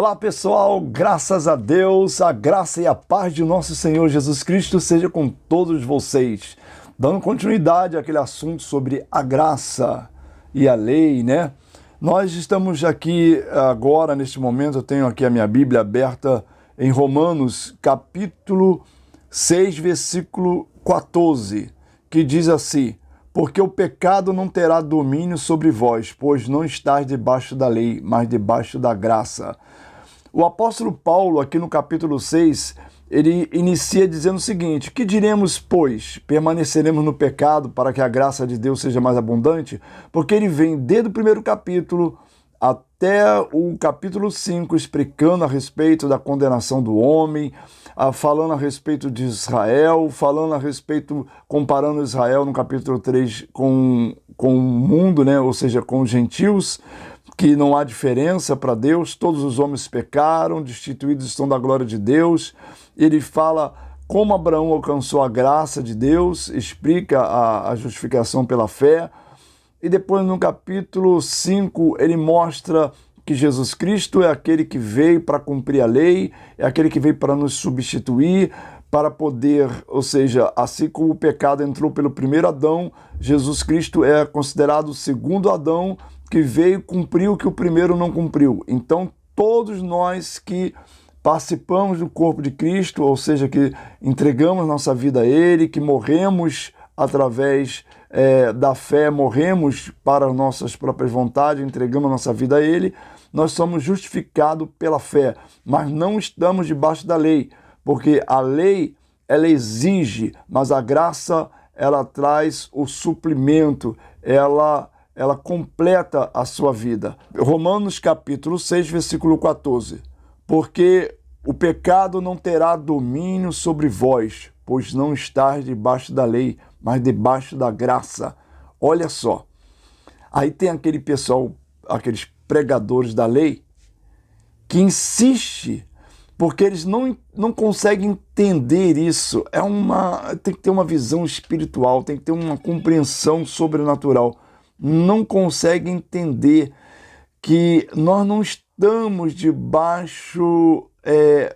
Olá pessoal, graças a Deus, a graça e a paz de nosso Senhor Jesus Cristo seja com todos vocês. Dando continuidade àquele assunto sobre a graça e a lei, né? Nós estamos aqui agora, neste momento, eu tenho aqui a minha Bíblia aberta em Romanos, capítulo 6, versículo 14, que diz assim: porque o pecado não terá domínio sobre vós, pois não estáis debaixo da lei, mas debaixo da graça. O apóstolo Paulo, aqui no capítulo 6, ele inicia dizendo o seguinte: que diremos, pois? Permaneceremos no pecado para que a graça de Deus seja mais abundante? Porque ele vem desde o primeiro capítulo até o capítulo 5, explicando a respeito da condenação do homem, falando a respeito de Israel, falando a respeito, comparando Israel no capítulo 3 com o mundo, né? Ou seja, com os gentios, que não há diferença para Deus, todos os homens pecaram, destituídos estão da glória de Deus. Ele fala como Abraão alcançou a graça de Deus, explica a justificação pela fé. E depois no capítulo 5 ele mostra que Jesus Cristo é aquele que veio para cumprir a lei, é aquele que veio para nos substituir, para poder, ou seja, assim como o pecado entrou pelo primeiro Adão, Jesus Cristo é considerado o segundo Adão, que veio cumprir o que o primeiro não cumpriu. Então, todos nós que participamos do corpo de Cristo, ou seja, que entregamos nossa vida a Ele, que morremos através da fé, morremos para nossas próprias vontades, entregamos nossa vida a Ele, nós somos justificados pela fé, mas não estamos debaixo da lei, porque a lei, ela exige, mas a graça, ela traz o suplemento, ela completa a sua vida. Romanos capítulo 6, versículo 14. Porque o pecado não terá domínio sobre vós, pois não estáis debaixo da lei, mas debaixo da graça. Olha só, aí tem aquele pessoal, aqueles pregadores da lei, que insiste, porque eles não conseguem entender isso. Tem que ter uma visão espiritual, tem que ter uma compreensão sobrenatural. Não consegue entender que nós não estamos debaixo,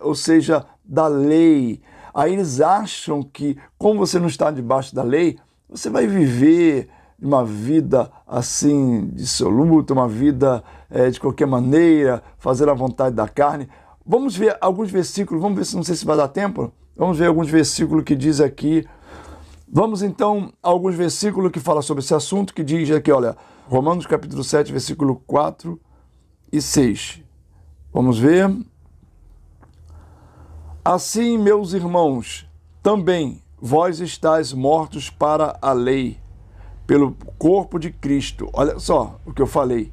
ou seja, da lei. Aí eles acham que, como você não está debaixo da lei, você vai viver uma vida assim, dissoluta, uma vida de qualquer maneira, fazer a vontade da carne. Vamos ver alguns versículos, vamos ver se não sei se vai dar tempo. Vamos ver alguns versículos que diz aqui. Vamos então a alguns versículos que falam sobre esse assunto, que diz aqui, olha, Romanos capítulo 7, versículo 4 e 6. Vamos ver. Assim, meus irmãos, também vós estáis mortos para a lei, pelo corpo de Cristo. Olha só o que eu falei.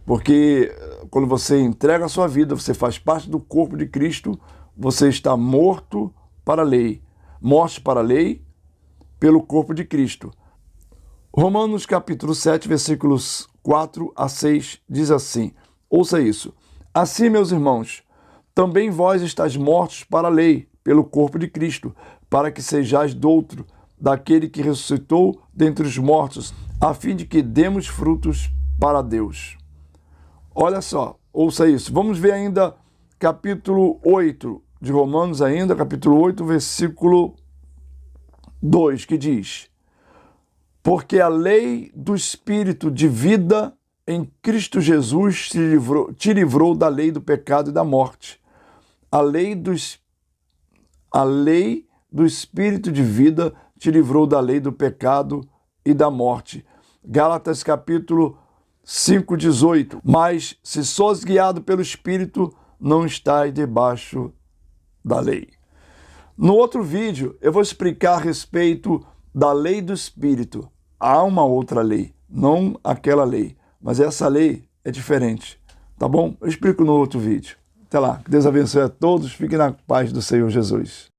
Porque quando você entrega a sua vida, você faz parte do corpo de Cristo, você está morto para a lei. Morte para a lei, pelo corpo de Cristo. Romanos capítulo 7, versículos 4 a 6, diz assim, ouça isso. Assim, meus irmãos, também vós estáis mortos para a lei, pelo corpo de Cristo, para que sejais doutro daquele que ressuscitou dentre os mortos, a fim de que demos frutos para Deus. Olha só, ouça isso. Vamos ver ainda capítulo 8 de Romanos ainda, capítulo 8, versículo 2, que diz: porque a lei do Espírito de vida em Cristo Jesus te livrou da lei do pecado e da morte. A lei do Espírito de vida te livrou da lei do pecado e da morte. Gálatas capítulo 5, 18. Mas se sois guiado pelo Espírito, não estais debaixo da lei. No outro vídeo, eu vou explicar a respeito da lei do Espírito. Há uma outra lei, não aquela lei, mas essa lei é diferente, tá bom? Eu explico no outro vídeo. Até lá, que Deus abençoe a todos, fiquem na paz do Senhor Jesus.